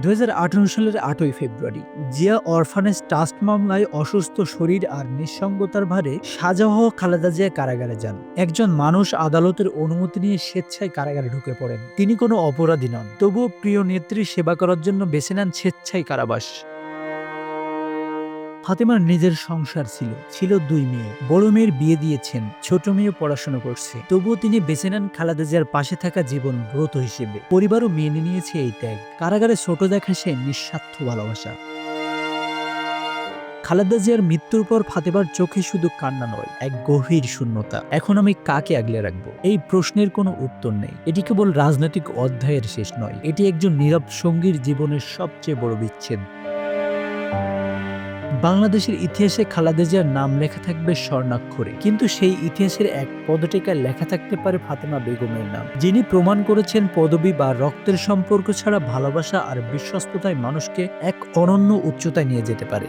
2018 সালের 8ই ফেব্রুয়ারি Zia orphanage trust মামলায় অসুস্থ শরীর আর নিঃসঙ্গতার ভারে সাজা হওয়া খালেদা জিয়া কারাগারে যান। একজন মানুষ আদালতের অনুমতি নিয়ে স্বেচ্ছায় কারাগারে ঢুকে পড়েন। তিনি কোনো অপরাধী নন, তবুও প্রিয় নেত্রীর সেবা করার জন্য বেছে নেন স্বেচ্ছায় কারাবাস। ফাতেমার নিজের সংসার ছিল 2 মেয়ে। বড় মেয়ের বিয়ে দিয়েছেন, ছোট মেয়ে পড়াশোনা করছে। তবুও তিনি বেছে নেন খালেদা জিয়ার পাশে থাকা জীবন ব্রত হিসেবে। পরিবারও মেনে নিয়েছে এই ত্যাগ। কারাগারে ছোট দেখা সে নিঃস্বার্থ ভালোবাসা। খালেদা জিয়ার মৃত্যুর পর ফাতেমার চোখে শুধু কান্না নয়, এক গভীর শূন্যতা। এখন আমি কাকে আগলে রাখবো? এই প্রশ্নের কোনো উত্তর নেই। এটি কেবল রাজনৈতিক অধ্যায়ের শেষ নয়, এটি একজন নীরব সঙ্গীর জীবনের সবচেয়ে বড় বিচ্ছেদ। বাংলাদেশের ইতিহাসে খালেদা জিয়ার নাম লেখা থাকবে স্বর্ণাক্ষরে, কিন্তু সেই ইতিহাসের এক পদটিকায় লেখা থাকতে পারে ফাতেমা বেগমের নাম, যিনি প্রমাণ করেছেন পদবি বা রক্তের সম্পর্ক ছাড়া ভালোবাসা আর বিশ্বস্ততায় মানুষকে এক অনন্য উচ্চতায় নিয়ে যেতে পারে।